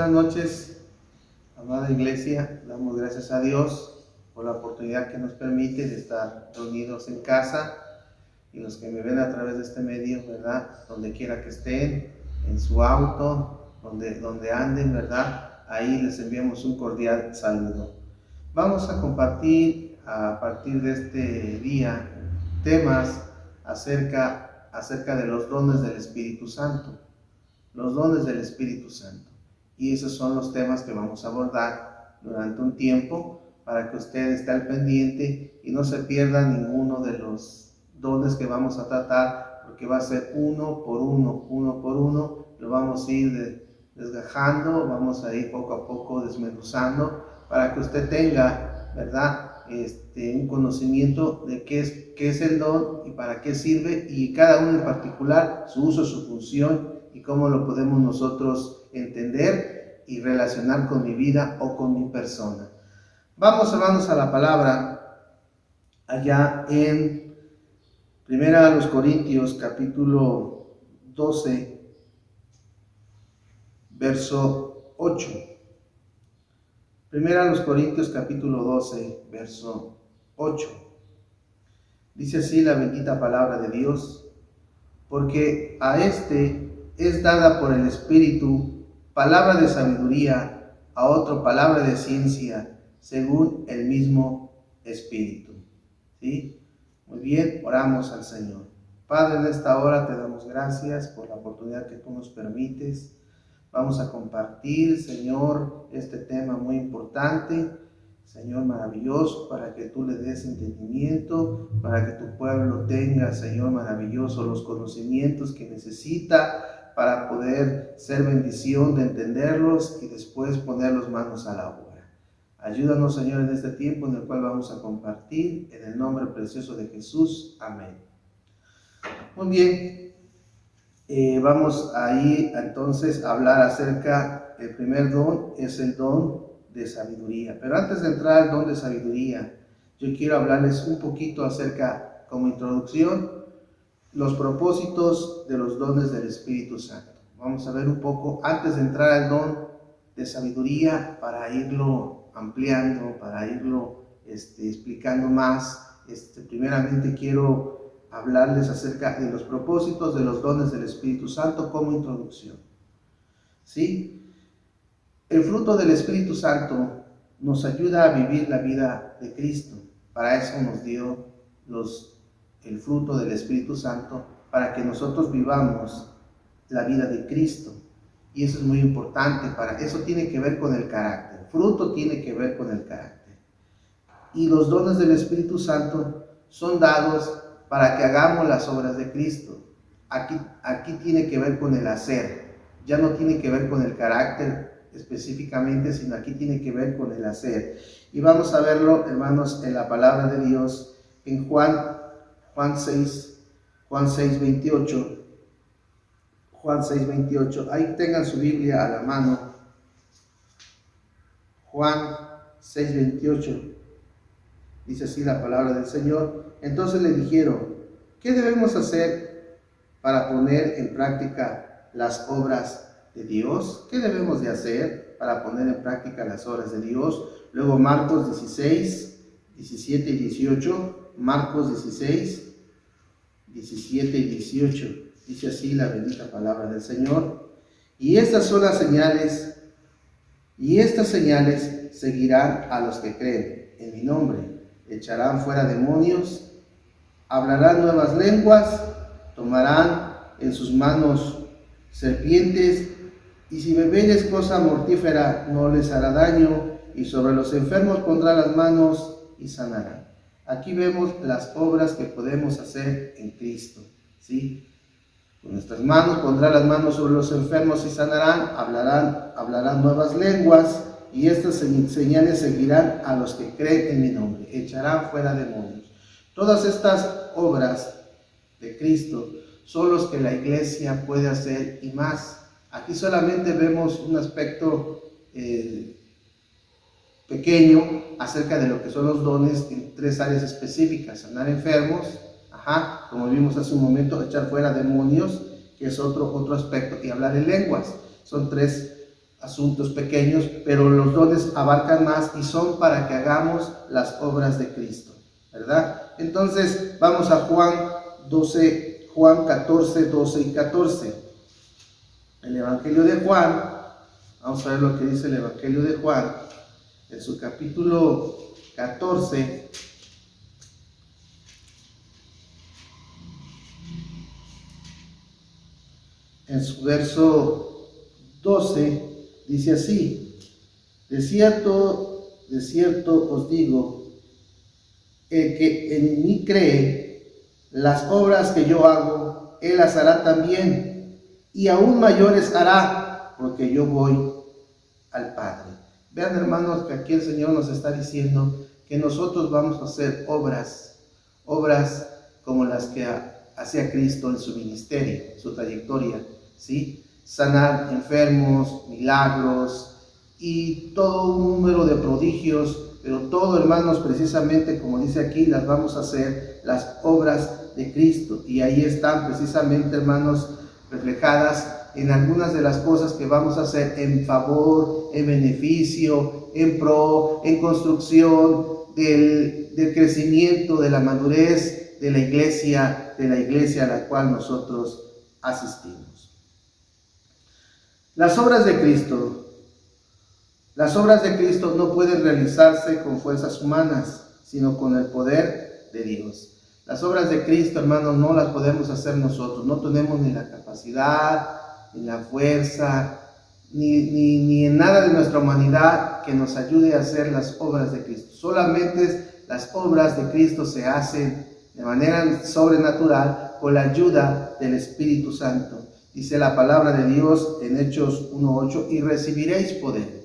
buenas noches, amada iglesia. Damos gracias a Dios por la oportunidad que nos permite de estar reunidos en casa, y los que me ven a través de este medio, ¿verdad? Donde quiera que estén, en su auto, donde anden, ¿verdad? Ahí les enviamos un cordial saludo. Vamos a compartir a partir de este día temas acerca de los dones del Espíritu Santo. Los dones del Espíritu Santo. Y esos son los temas que vamos a abordar durante un tiempo para que usted esté al pendiente y no se pierda ninguno de los dones que vamos a tratar, porque va a ser uno por uno, lo vamos a ir desgajando, vamos a ir poco a poco desmenuzando para que usted tenga, ¿verdad? Un conocimiento de qué es el don y para qué sirve, y cada uno en particular, su uso, su función y cómo lo podemos nosotros entender y relacionar con mi vida o con mi persona. Vamos, hermanos, a la palabra allá en 1 Corintios capítulo 12, verso 8. 1 Corintios capítulo 12, verso 8. Dice así la bendita palabra de Dios: porque a es dada por el Espíritu palabra de sabiduría, a otro palabra de ciencia, según el mismo Espíritu. ¿Sí? Muy bien, oramos al Señor. Padre, en esta hora te damos gracias por la oportunidad que tú nos permites. Vamos a compartir, Señor, este tema muy importante, Señor maravilloso, para que tú le des entendimiento, para que tu pueblo tenga, Señor maravilloso, los conocimientos que necesita para poder ser bendición de entenderlos y después poner las manos a la obra. Ayúdanos, Señor, en este tiempo en el cual vamos a compartir, en el nombre precioso de Jesús. Amén. Muy bien, vamos a ir entonces a hablar acerca, el primer don es el don de sabiduría. Pero antes de entrar al don de sabiduría, yo quiero hablarles un poquito acerca, como introducción, los propósitos de los dones del Espíritu Santo. Vamos a ver un poco, antes de entrar al don de sabiduría, para irlo ampliando, para irlo explicando más. Primeramente quiero hablarles acerca de los propósitos de los dones del Espíritu Santo como introducción. ¿Sí? El fruto del Espíritu Santo nos ayuda a vivir la vida de Cristo. Para eso nos dio el fruto del Espíritu Santo, para que nosotros vivamos la vida de Cristo. Y eso es muy importante, eso tiene que ver con el carácter. Fruto tiene que ver con el carácter. Y los dones del Espíritu Santo son dados para que hagamos las obras de Cristo. Aquí tiene que ver con el hacer, ya no tiene que ver con el carácter específicamente, sino aquí tiene que ver con el hacer. Y vamos a verlo, hermanos, en la palabra de Dios, en Juan 6, 28. Juan 6, 28. Ahí tengan su Biblia a la mano. Juan 6, 28. Dice así la palabra del Señor. Entonces le dijeron: ¿qué debemos hacer para poner en práctica las obras de Dios? ¿Qué debemos de hacer para poner en práctica las obras de Dios? Luego Marcos 16, 17 y 18. Marcos 16, 17 y 18. Dice así la bendita palabra del Señor: y estas son las señales, y estas señales seguirán a los que creen en mi nombre. Echarán fuera demonios, hablarán nuevas lenguas, tomarán en sus manos serpientes, y si beberes cosa mortífera no les hará daño, y sobre los enfermos pondrá las manos y sanarán. Aquí vemos las obras que podemos hacer en Cristo, ¿sí? Con nuestras manos pondrá las manos sobre los enfermos y sanarán, hablarán nuevas lenguas, y estas señales seguirán a los que creen en mi nombre. Echarán fuera demonios. Todas estas obras de Cristo son los que la iglesia puede hacer y más. Aquí solamente vemos un aspecto pequeño acerca de lo que son los dones en tres áreas específicas: sanar enfermos, como vimos hace un momento, echar fuera demonios, que es otro aspecto, y hablar en lenguas. Son tres asuntos pequeños, pero los dones abarcan más y son para que hagamos las obras de Cristo, ¿verdad? Entonces vamos a Juan 14, 12 y 14. El Evangelio de Juan, vamos a ver lo que dice el Evangelio de Juan, en su capítulo 14, en su verso 12, dice así: de cierto os digo, el que en mí cree, las obras que yo hago, él las hará también, y aún mayores hará, porque yo voy al Padre. Vean, hermanos, que aquí el Señor nos está diciendo que nosotros vamos a hacer obras como las que hacía Cristo en su ministerio, su trayectoria, ¿sí? Sanar enfermos, milagros y todo un número de prodigios, pero todo, hermanos, precisamente como dice aquí, las vamos a hacer las obras de Cristo, y ahí están precisamente, hermanos, reflejadas en algunas de las cosas que vamos a hacer en favor, en beneficio, en pro, en construcción del crecimiento, de la madurez de la iglesia a la cual nosotros asistimos. Las obras de Cristo no pueden realizarse con fuerzas humanas, sino con el poder de Dios. Las obras de Cristo, hermanos, no las podemos hacer nosotros. No tenemos ni la capacidad, ni la fuerza, ni en nada de nuestra humanidad que nos ayude a hacer las obras de Cristo. Solamente las obras de Cristo se hacen de manera sobrenatural con la ayuda del Espíritu Santo. Dice la palabra de Dios en Hechos 1:8: y recibiréis poder.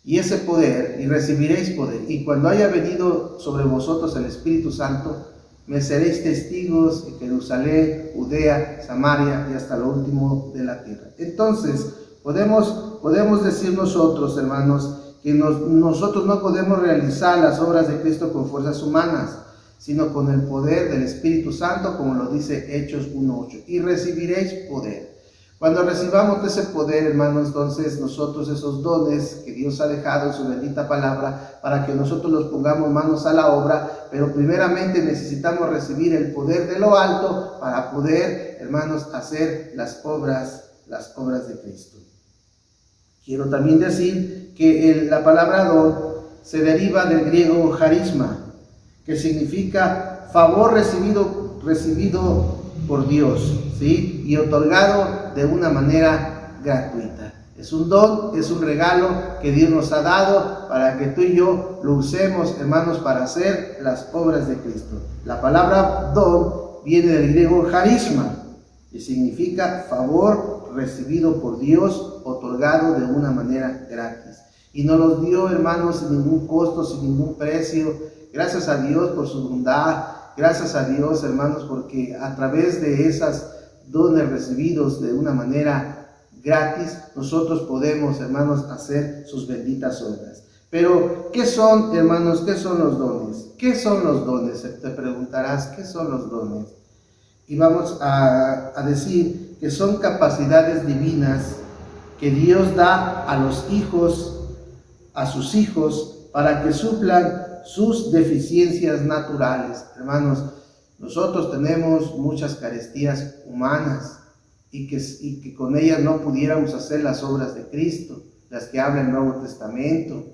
Y ese poder, y recibiréis poder, y cuando haya venido sobre vosotros el Espíritu Santo, me seréis testigos en Jerusalén, Judea, Samaria y hasta lo último de la tierra. Entonces, podemos decir nosotros, hermanos, que nosotros no podemos realizar las obras de Cristo con fuerzas humanas, sino con el poder del Espíritu Santo, como lo dice Hechos 1:8. Y recibiréis poder. Cuando recibamos ese poder, hermanos, entonces nosotros esos dones que Dios ha dejado en su bendita palabra, para que nosotros los pongamos manos a la obra, pero primeramente necesitamos recibir el poder de lo alto para poder, hermanos, hacer las obras de Cristo. Quiero también decir que la palabra don se deriva del griego charisma, que significa favor recibido por Dios, ¿sí? Y otorgado de una manera gratuita. Es un don, es un regalo que Dios nos ha dado para que tú y yo lo usemos, hermanos, para hacer las obras de Cristo. La palabra don viene del griego charisma, que significa favor recibido por Dios, otorgado de una manera gratis. Y nos los dio, hermanos, sin ningún costo, sin ningún precio. Gracias a Dios por su bondad. Gracias a Dios, hermanos, porque a través de esas dones recibidos de una manera gratis, nosotros podemos, hermanos, hacer sus benditas obras. Pero, ¿qué son, hermanos? ¿Qué son los dones? ¿Qué son los dones? Te preguntarás, ¿qué son los dones? Y vamos a decir que son capacidades divinas que Dios da a los hijos, a sus hijos, para que suplan sus deficiencias naturales. Hermanos, nosotros tenemos muchas carestías humanas y que con ellas no pudiéramos hacer las obras de Cristo, las que habla el Nuevo Testamento.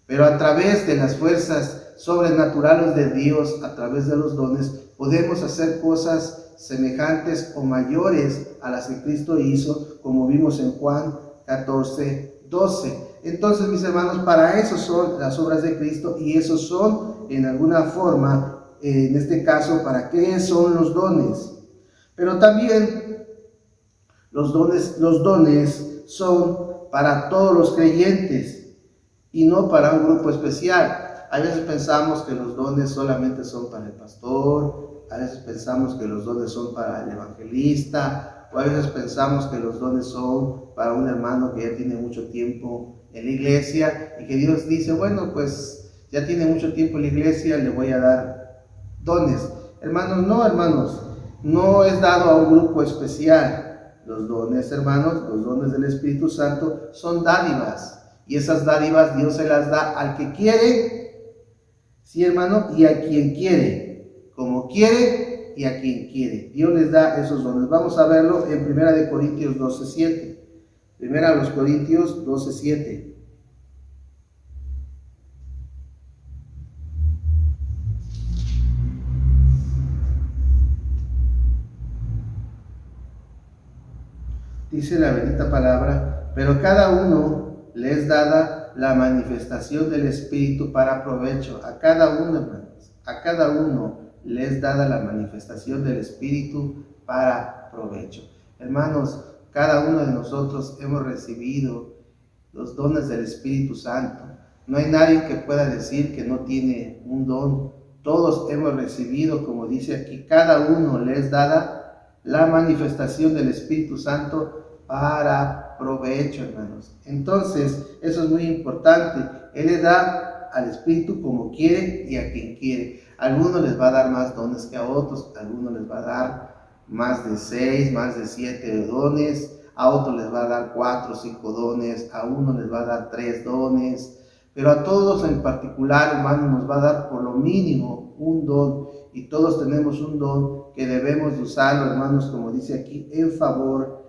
Pero a través de las fuerzas sobrenaturales de Dios, a través de los dones, podemos hacer cosas semejantes o mayores a las que Cristo hizo, como vimos en Juan 14, 12. Entonces, mis hermanos, para eso son las obras de Cristo, y esos son, en alguna forma, en este caso, ¿para qué son los dones? Pero también los dones son para todos los creyentes y no para un grupo especial. A veces pensamos que los dones solamente son para el pastor, a veces pensamos que los dones son para el evangelista, o a veces pensamos que los dones son para un hermano que ya tiene mucho tiempo en la iglesia y que Dios dice, bueno, pues ya tiene mucho tiempo en la iglesia, le voy a dar dones. Hermanos, no es dado a un grupo especial. Los dones, hermanos, los dones del Espíritu Santo son dádivas. Y esas dádivas Dios se las da al que quiere, sí, hermano, y a quien quiere, como quiere y a quien quiere. Dios les da esos dones. Vamos a verlo en 1 Corintios 12:7. 1 Corintios 12:7. Dice la bendita palabra, pero cada uno le es dada la manifestación del Espíritu para provecho. A cada uno, hermanos, a cada uno le es dada la manifestación del Espíritu para provecho. Hermanos, cada uno de nosotros hemos recibido los dones del Espíritu Santo. No hay nadie que pueda decir que no tiene un don. Todos hemos recibido, como dice aquí, cada uno le es dada la manifestación del Espíritu Santo para provecho, hermanos. Entonces, eso es muy importante. Él le da al Espíritu como quiere y a quien quiere. A algunos les va a dar más dones que a otros, a algunos les va a dar más de 6, más de 7 dones, a otros les va a dar 4 o 5 dones, a uno les va a dar 3 dones, pero a todos en particular, hermanos, nos va a dar por lo mínimo un don, y todos tenemos un don que debemos de usarlo, hermanos, como dice aquí, en favor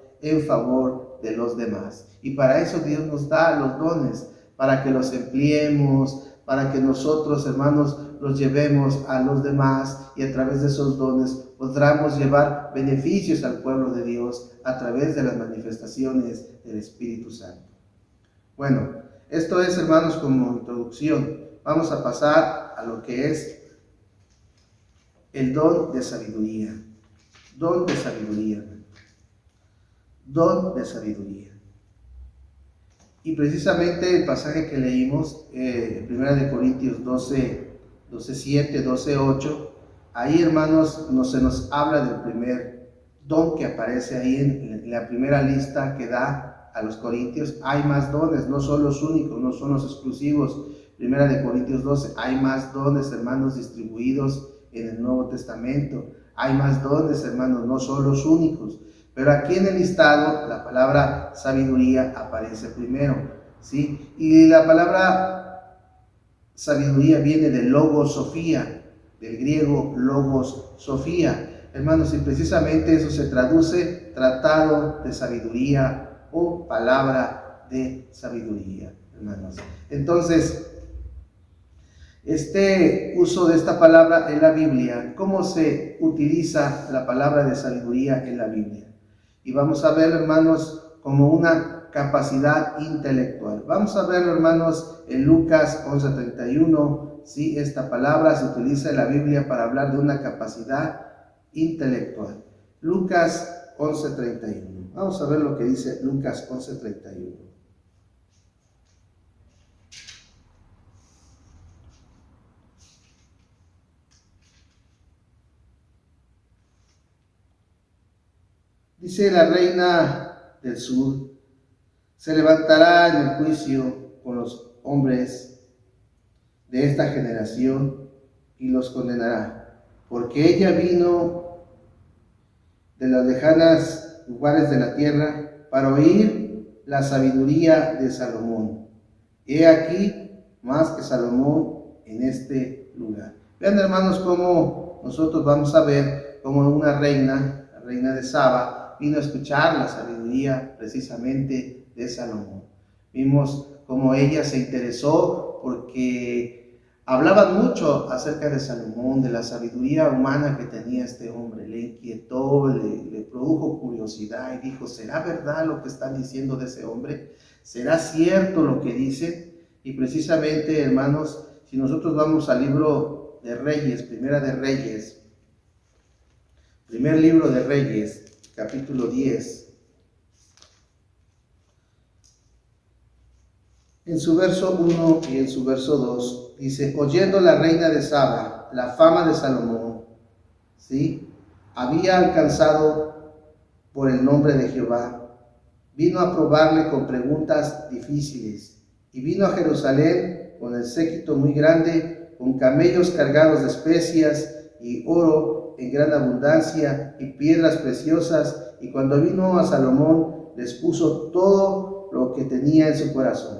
de los demás. Y para eso Dios nos da los dones, para que los empleemos, para que nosotros, hermanos, los llevemos a los demás, y a través de esos dones podamos llevar beneficios al pueblo de Dios a través de las manifestaciones del Espíritu Santo. Bueno, esto es, hermanos, como introducción. Vamos a pasar a lo que es el don de sabiduría. Don de sabiduría. Don de sabiduría. Y precisamente el pasaje que leímos, 1 Corintios 12:7, 12:8, ahí, hermanos, se nos habla del primer don que aparece ahí en la primera lista que da a los corintios. Hay más dones, no son los únicos, no son los exclusivos. 1 Corintios 12, hay más dones, hermanos, distribuidos en el Nuevo Testamento. Hay más dones, hermanos, no son los únicos. Pero aquí en el listado, la palabra sabiduría aparece primero, ¿sí? Y la palabra sabiduría viene del logosofía, del griego logos sofía. Hermanos, y precisamente eso se traduce tratado de sabiduría o palabra de sabiduría, hermanos. Entonces, este uso de esta palabra en la Biblia, ¿cómo se utiliza la palabra de sabiduría en la Biblia? Y vamos a verlo, hermanos, como una capacidad intelectual. Vamos a verlo, hermanos, en Lucas 11:31. Sí, esta palabra se utiliza en la Biblia para hablar de una capacidad intelectual. Lucas 11:31. Vamos a ver lo que dice Lucas 11:31. Dice la reina del sur, se levantará en el juicio con los hombres de esta generación y los condenará, porque ella vino de las lejanas lugares de la tierra para oír la sabiduría de Salomón. He aquí más que Salomón en este lugar. Vean, hermanos, cómo nosotros vamos a ver cómo una reina, la reina de Saba, vino a escuchar la sabiduría precisamente de Salomón. Vimos cómo ella se interesó porque hablaban mucho acerca de Salomón, de la sabiduría humana que tenía este hombre. Le inquietó, le produjo curiosidad y dijo, ¿será verdad lo que están diciendo de ese hombre? ¿Será cierto lo que dice? Y precisamente, hermanos, si nosotros vamos al libro de Reyes, Primera de Reyes, primer libro de Reyes, capítulo 10, en su verso 1 y en su verso 2, dice, oyendo la reina de Saba la fama de Salomón, ¿sí? Había alcanzado por el nombre de Jehová, vino a probarle con preguntas difíciles, y vino a Jerusalén con el séquito muy grande, con camellos cargados de especias y oro en gran abundancia y piedras preciosas, y cuando vino a Salomón les puso todo lo que tenía en su corazón.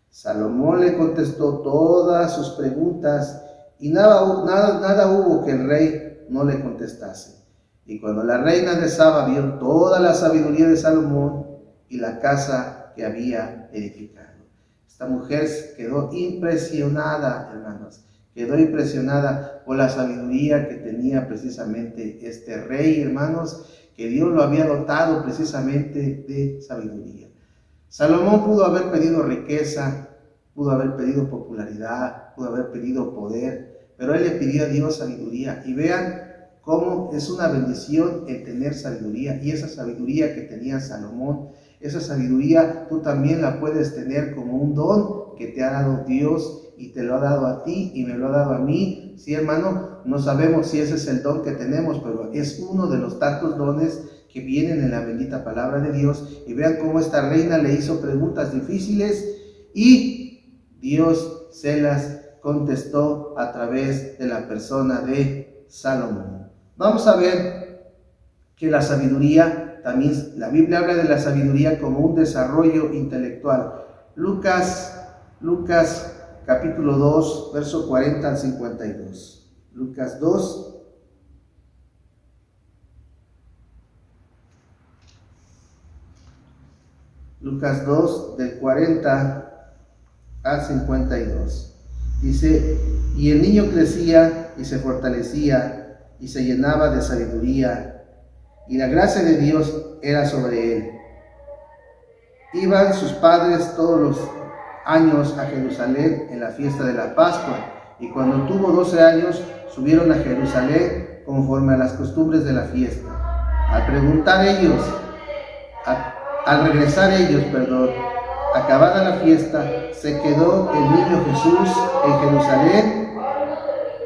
Salomón le contestó todas sus preguntas y nada hubo que el rey no le contestase. Y cuando la reina de Saba vio toda la sabiduría de Salomón y la casa que había edificado. Esta mujer quedó impresionada, hermanos, quedó impresionada por la sabiduría que tenía precisamente este rey, hermanos, que Dios lo había dotado precisamente de sabiduría. Salomón pudo haber pedido riqueza, pudo haber pedido popularidad, pudo haber pedido poder, pero él le pidió a Dios sabiduría. Y vean cómo es una bendición el tener sabiduría, y esa sabiduría que tenía Salomón, esa sabiduría tú también la puedes tener como un don que te ha dado Dios, y te lo ha dado a ti y me lo ha dado a mí. Sí, hermano, no sabemos si ese es el don que tenemos, pero es uno de los tantos dones que vienen en la bendita palabra de Dios. Y vean cómo esta reina le hizo preguntas difíciles y Dios se las contestó a través de la persona de Salomón. Vamos a ver que la sabiduría, también la Biblia habla de la sabiduría como un desarrollo intelectual. Lucas capítulo 2, verso 40 al 52. Lucas 2. Lucas 2, del 40 al 52. Dice, y el niño crecía y se fortalecía y se llenaba de sabiduría, y la gracia de Dios era sobre él. Iban sus padres todos los años a Jerusalén en la fiesta de la Pascua, y cuando tuvo 12 años subieron a Jerusalén conforme a las costumbres de la fiesta. Al regresar ellos, acabada la fiesta, se quedó el niño Jesús en Jerusalén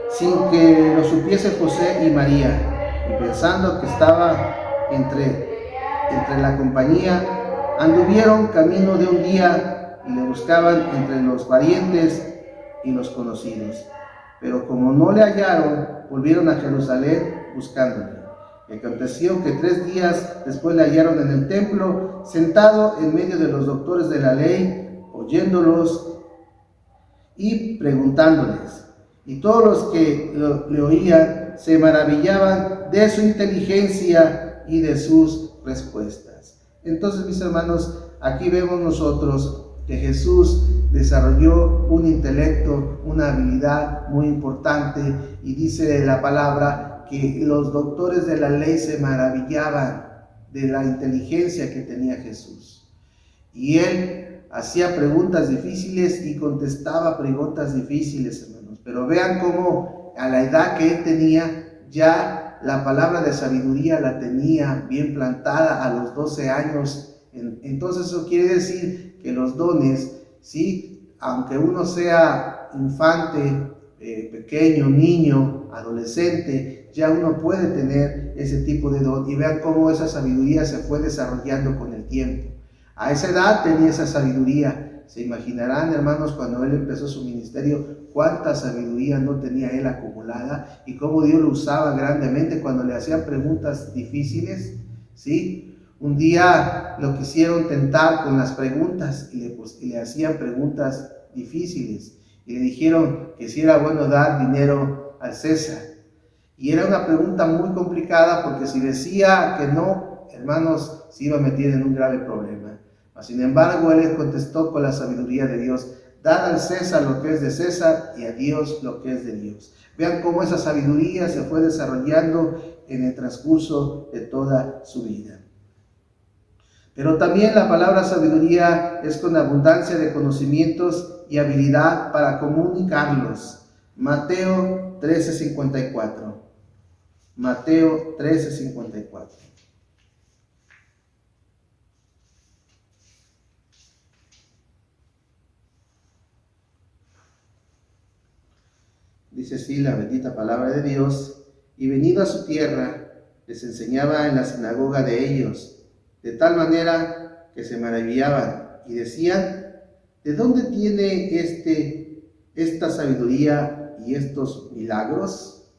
sin que lo supiese José y María, y pensando que estaba entre la compañía, anduvieron camino de un día y le buscaban entre los parientes y los conocidos. Pero como no le hallaron, volvieron a Jerusalén buscándole. Y aconteció que 3 días después le hallaron en el templo, sentado en medio de los doctores de la ley, oyéndolos y preguntándoles. Y todos los que le oían se maravillaban de su inteligencia y de sus respuestas. Entonces, mis hermanos, aquí vemos nosotros que Jesús desarrolló un intelecto, una habilidad muy importante, y dice la palabra que los doctores de la ley se maravillaban de la inteligencia que tenía Jesús. Y él hacía preguntas difíciles y contestaba preguntas difíciles, hermanos. Pero vean cómo a la edad que él tenía, ya la palabra de sabiduría la tenía bien plantada a los 12 años. Entonces eso quiere decir que los dones, ¿sí?, aunque uno sea infante, pequeño, niño, adolescente, ya uno puede tener ese tipo de don. Y vean cómo esa sabiduría se fue desarrollando con el tiempo. A esa edad tenía esa sabiduría. Se imaginarán, hermanos, cuando él empezó su ministerio, cuánta sabiduría no tenía él acumulada, y cómo Dios lo usaba grandemente cuando le hacían preguntas difíciles, ¿sí? Un día lo quisieron tentar con las preguntas y le hacían preguntas difíciles, y le dijeron que si era bueno dar dinero al César. Y era una pregunta muy complicada, porque si decía que no, hermanos, se iba a meter en un grave problema. Sin embargo, él les contestó con la sabiduría de Dios: dad al César lo que es de César y a Dios lo que es de Dios. Vean cómo esa sabiduría se fue desarrollando en el transcurso de toda su vida. Pero también la palabra sabiduría es con abundancia de conocimientos y habilidad para comunicarlos. Mateo 13:54. Mateo 13:54. Dice así la bendita palabra de Dios: y venido a su tierra, les enseñaba en la sinagoga de ellos, de tal manera que se maravillaban y decían: ¿de dónde tiene esta sabiduría y estos milagros?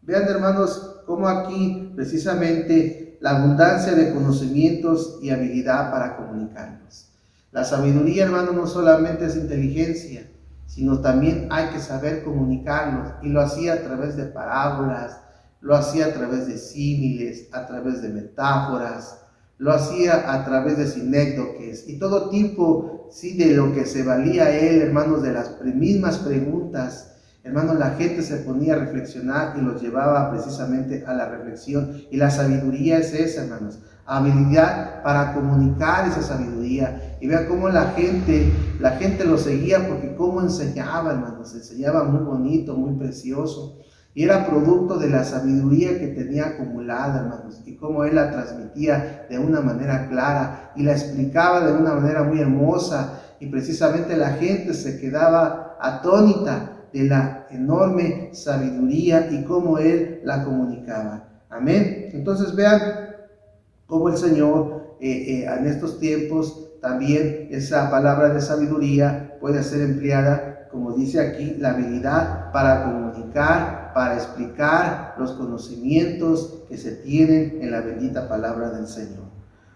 Vean, hermanos, cómo aquí precisamente la abundancia de conocimientos y habilidad para comunicarlos. La sabiduría, hermanos, no solamente es inteligencia, sino también hay que saber comunicarlos, y lo hacía a través de parábolas, lo hacía a través de símiles, a través de metáforas, lo hacía a través de sinécdoques y todo tipo, sí, de lo que se valía él, hermanos, de las mismas preguntas. Hermanos, la gente se ponía a reflexionar y los llevaba precisamente a la reflexión. Y la sabiduría es esa, hermanos, habilidad para comunicar esa sabiduría. Y vea cómo la gente lo seguía, porque cómo enseñaba, hermanos, enseñaba muy bonito, muy precioso. Y era producto de la sabiduría que tenía acumulada, hermanos, y cómo él la transmitía de una manera clara y la explicaba de una manera muy hermosa, y precisamente la gente se quedaba atónita de la enorme sabiduría y cómo él la comunicaba. Amén. Entonces vean cómo el Señor en estos tiempos también esa palabra de sabiduría puede ser empleada, como dice aquí, la habilidad para comunicar, para explicar los conocimientos que se tienen en la bendita palabra del Señor.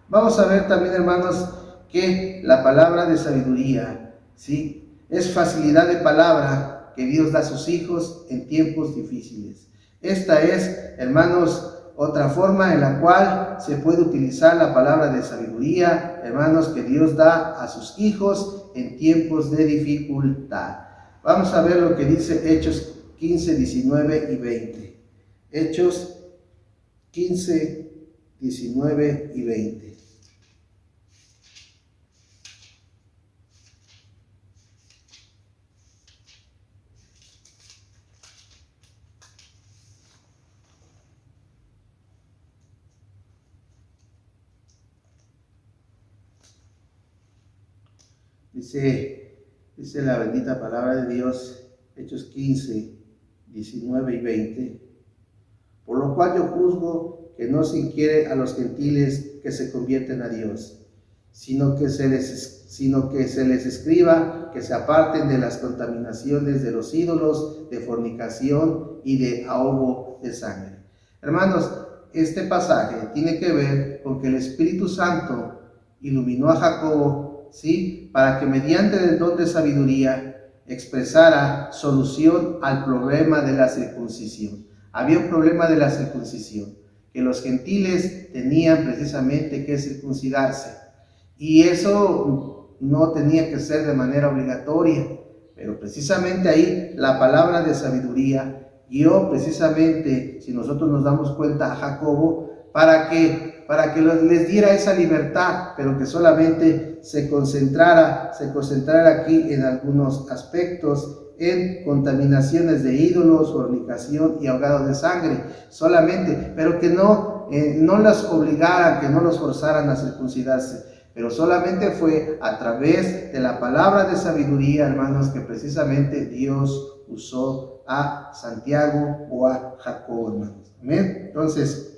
Vamos a ver también, hermanos, que la palabra de sabiduría, ¿sí?, es facilidad de palabra que Dios da a sus hijos en tiempos difíciles. Esta es, hermanos, otra forma en la cual se puede utilizar la palabra de sabiduría, hermanos, que Dios da a sus hijos en tiempos de dificultad. Vamos a ver lo que dice Hechos 15, 19 y 20. Hechos 15, 19 y 20. Dice la bendita palabra de Dios, Hechos 15, 19 y 20. Por lo cual yo juzgo que no se inquiere a los gentiles que se convierten a Dios, sino que se les escriba que se aparten de las contaminaciones de los ídolos, de fornicación y de ahogo de sangre. Hermanos, este pasaje tiene que ver con que el Espíritu Santo iluminó a Jacobo, ¿sí?, para que mediante el don de sabiduría expresara solución al problema de la circuncisión. Había un problema de la circuncisión, que los gentiles tenían precisamente que circuncidarse, y eso no tenía que ser de manera obligatoria, pero precisamente ahí la palabra de sabiduría guió precisamente, si nosotros nos damos cuenta, a Jacobo para que les diera esa libertad, pero que solamente se concentrara aquí en algunos aspectos, en contaminaciones de ídolos, fornicación y ahogado de sangre, solamente, pero que no las obligaran, que no los forzaran a circuncidarse, pero solamente fue a través de la palabra de sabiduría, hermanos, que precisamente Dios usó a Santiago o a Jacobo, hermanos. Amén. Entonces,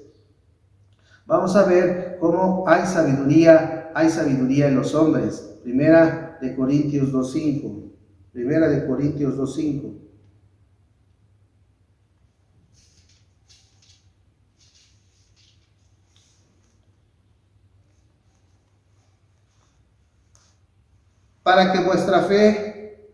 vamos a ver cómo hay sabiduría en los hombres. Primera de Corintios 2:5. Primera de Corintios 2:5. Para que vuestra fe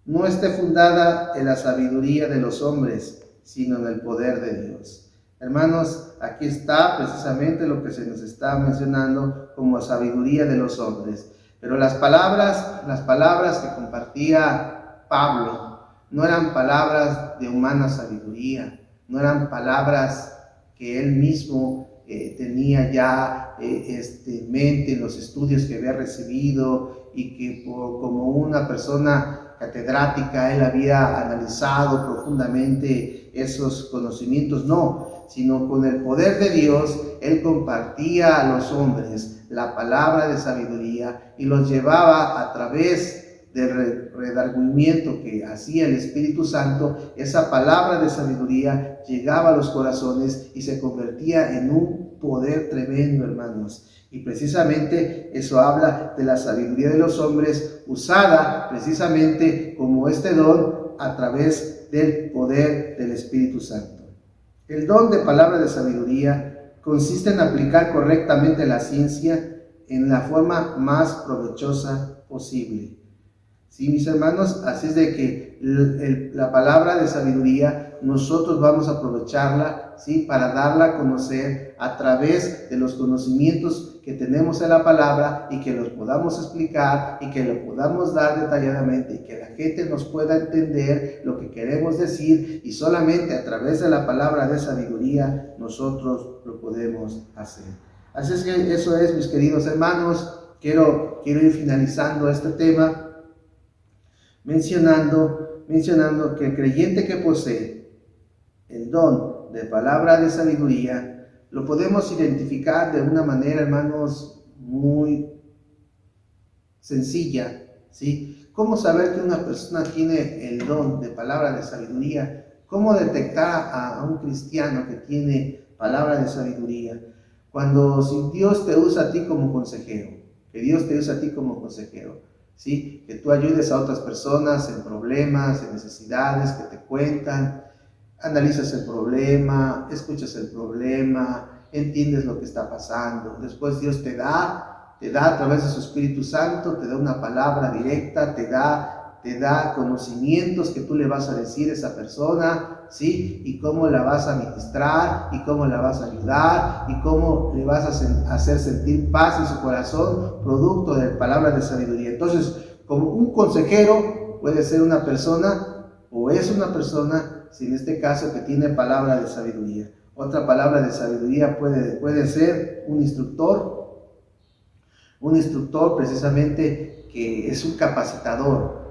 no esté fundada en la sabiduría de los hombres, sino en el poder de Dios. Hermanos, aquí está precisamente lo que se nos está mencionando como sabiduría de los hombres. Pero las palabras que compartía Pablo no eran palabras de humana sabiduría, no eran palabras que él mismo tenía ya en mente en los estudios que había recibido y que como una persona catedrática él había analizado profundamente esos conocimientos, no, sino con el poder de Dios él compartía a los hombres la palabra de sabiduría y los llevaba a través del redargüimiento que hacía el Espíritu Santo. Esa palabra de sabiduría llegaba a los corazones y se convertía en un poder tremendo, hermanos. Y precisamente eso habla de la sabiduría de los hombres, usada precisamente como este don a través del poder del Espíritu Santo. El don de palabra de sabiduría consiste en aplicar correctamente la ciencia en la forma más provechosa posible. Sí, mis hermanos, así es de que la palabra de sabiduría nosotros vamos a aprovecharla, ¿sí?, para darla a conocer a través de los conocimientos que tenemos en la palabra y que los podamos explicar y que lo podamos dar detalladamente y que la gente nos pueda entender lo que queremos decir, y solamente a través de la palabra de sabiduría nosotros lo podemos hacer. Así es que eso es, mis queridos hermanos. Quiero ir finalizando este tema mencionando que el creyente que posee el don de palabra de sabiduría lo podemos identificar de una manera, hermanos, muy sencilla, ¿sí? ¿Cómo saber que una persona tiene el don de palabra de sabiduría? ¿Cómo detectar a un cristiano que tiene palabra de sabiduría? Cuando si Dios te usa a ti como consejero, que Dios te usa a ti como consejero, ¿sí?, que tú ayudes a otras personas en problemas, en necesidades, que te cuentan, analizas el problema, escuchas el problema, entiendes lo que está pasando. Después Dios te da a través de su Espíritu Santo, te da una palabra directa, te da conocimientos que tú le vas a decir a esa persona, ¿sí?, y cómo la vas a ministrar, y cómo la vas a ayudar, y cómo le vas a hacer sentir paz en su corazón, producto de palabra de sabiduría. Entonces, como un consejero puede ser una persona, o es una persona, si en este caso, que tiene palabra de sabiduría. Otra palabra de sabiduría puede ser un instructor precisamente, que es un capacitador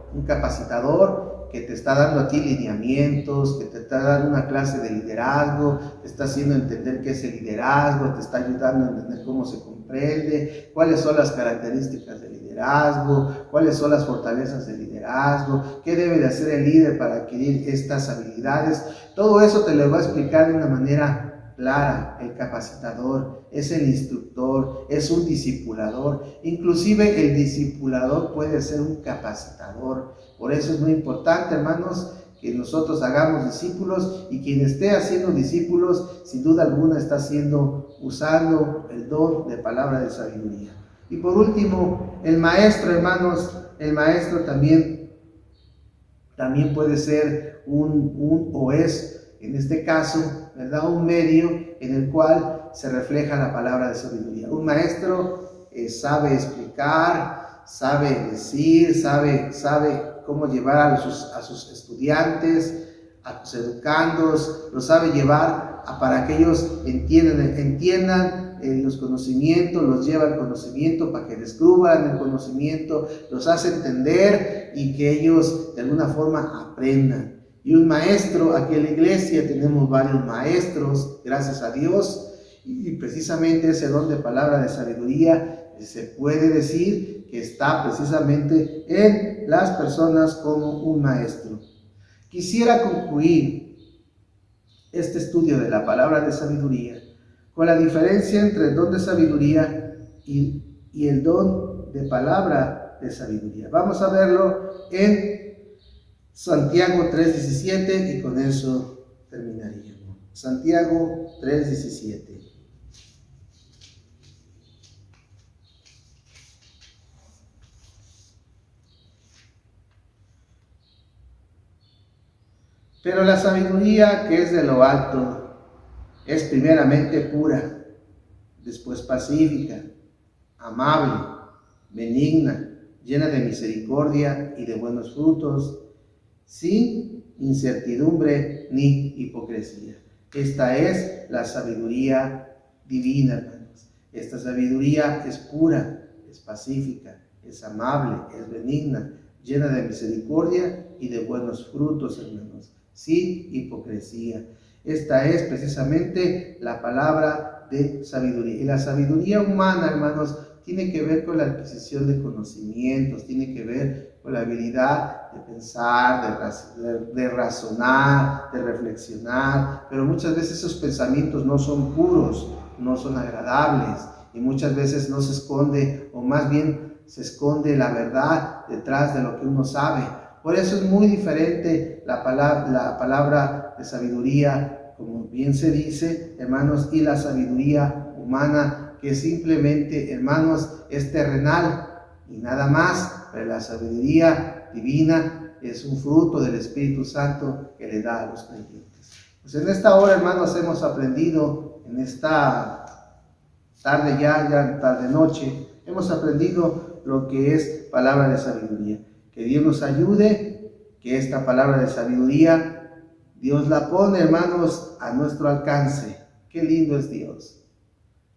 que te está dando a ti lineamientos, que te está dando una clase de liderazgo, te está haciendo entender qué es el liderazgo, te está ayudando a entender cómo se comprende, cuáles son las características del liderazgo, cuáles son las fortalezas del liderazgo, qué debe de hacer el líder para adquirir estas habilidades. Todo eso te lo va a explicar de una manera clara. El capacitador es el instructor, es un discipulador. Inclusive el discipulador puede ser un capacitador. Por eso es muy importante, hermanos, que nosotros hagamos discípulos, y quien esté haciendo discípulos, sin duda alguna está usando el don de palabra de sabiduría. Y por último, el maestro, hermanos, el maestro también puede ser o es, en este caso, ¿verdad?, un medio en el cual se refleja la palabra de sabiduría. Un maestro sabe explicar, sabe decir, sabe cómo llevar a sus estudiantes, a sus educandos, los sabe llevar para que ellos entiendan los conocimientos, los lleva al conocimiento para que descubran el conocimiento, los hace entender y que ellos de alguna forma aprendan. Y un maestro, aquí en la iglesia tenemos varios maestros, gracias a Dios, y precisamente ese don de palabra de sabiduría se puede decir que está precisamente en las personas como un maestro. Quisiera concluir este estudio de la palabra de sabiduría con la diferencia entre el don de sabiduría y el don de palabra de sabiduría. Vamos a verlo en Santiago 3:17 y con eso terminaríamos. Santiago 3:17. Pero la sabiduría que es de lo alto es primeramente pura, después pacífica, amable, benigna, llena de misericordia y de buenos frutos, sin incertidumbre ni hipocresía. Esta es la sabiduría divina, hermanos. Esta sabiduría es pura, es pacífica, es amable, es benigna, llena de misericordia y de buenos frutos, hermanos, sin hipocresía. Esta es precisamente la palabra de sabiduría. Y la sabiduría humana, hermanos, tiene que ver con la adquisición de conocimientos, tiene que ver con la habilidad de pensar, de razonar, de reflexionar, pero muchas veces esos pensamientos no son puros, no son agradables, y muchas veces no se esconde, o más bien se esconde la verdad detrás de lo que uno sabe. Por eso es muy diferente la palabra de sabiduría como bien se dice, hermanos, y la sabiduría humana, que simplemente, hermanos, es terrenal y nada más, pero la sabiduría divina es un fruto del Espíritu Santo que le da a los creyentes. Pues en esta hora, hermanos, hemos aprendido, en esta tarde noche, hemos aprendido lo que es palabra de sabiduría. Que Dios nos ayude, que esta palabra de sabiduría Dios la pone, hermanos, a nuestro alcance. Qué lindo es Dios,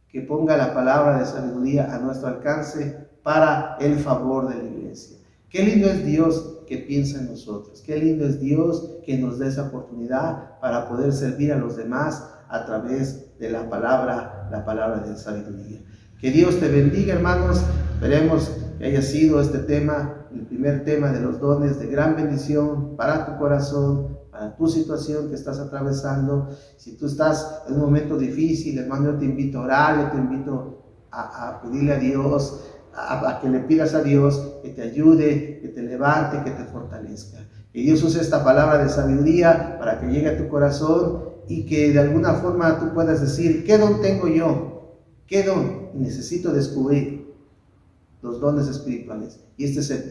que ponga la palabra de sabiduría a nuestro alcance para el favor de la iglesia. Qué lindo es Dios que piensa en nosotros. Qué lindo es Dios que nos dé esa oportunidad para poder servir a los demás a través de la palabra de sabiduría. Que Dios te bendiga, hermanos. Esperemos que haya sido este tema, el primer tema de los dones, de gran bendición para tu corazón, para tu situación que estás atravesando. Si tú estás en un momento difícil, hermano, yo te invito a orar, yo te invito a pedirle a Dios, a que le pidas a Dios que te ayude, que te levante, que te fortalezca. Que Dios use esta palabra de sabiduría para que llegue a tu corazón y que de alguna forma tú puedas decir, ¿qué don tengo yo? ¿Qué don? Y necesito descubrir los dones espirituales. Y este es el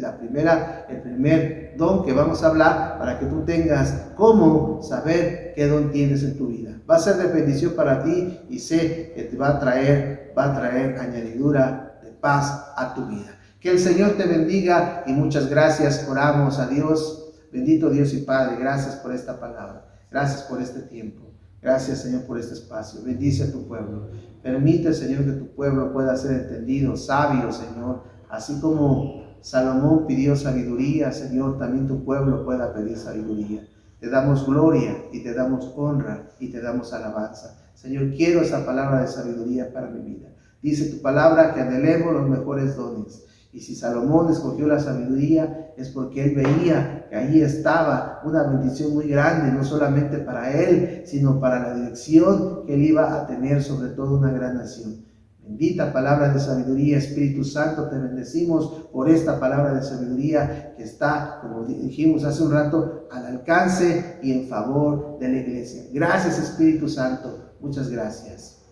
primer don que vamos a hablar para que tú tengas cómo saber qué don tienes en tu vida. Va a ser de bendición para ti y sé que te va a traer añadidura de paz a tu vida. Que el Señor te bendiga y muchas gracias. Oramos a Dios. Bendito Dios y Padre, gracias por esta palabra. Gracias por este tiempo. Gracias, Señor, por este espacio. Bendice a tu pueblo. Permite, Señor, que tu pueblo pueda ser entendido, sabio, Señor. Así como Salomón pidió sabiduría, Señor, también tu pueblo pueda pedir sabiduría. Te damos gloria y te damos honra y te damos alabanza. Señor, quiero esa palabra de sabiduría para mi vida. Dice tu palabra que anhelemos los mejores dones. Y si Salomón escogió la sabiduría es porque él veía que ahí estaba una bendición muy grande, no solamente para él, sino para la dirección que él iba a tener sobre todo una gran nación. Bendita palabra de sabiduría, Espíritu Santo, te bendecimos por esta palabra de sabiduría que está, como dijimos hace un rato, al alcance y en favor de la iglesia. Gracias, Espíritu Santo, muchas gracias.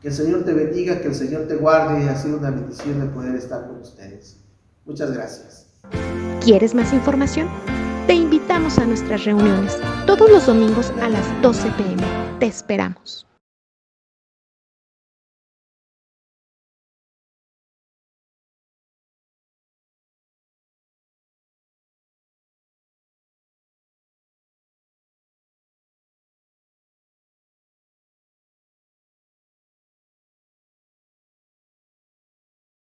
Que el Señor te bendiga, que el Señor te guarde. Ha sido una bendición el poder estar con ustedes. Muchas gracias. ¿Quieres más información? Te invitamos a nuestras reuniones todos los domingos a las 12 p.m. Te esperamos.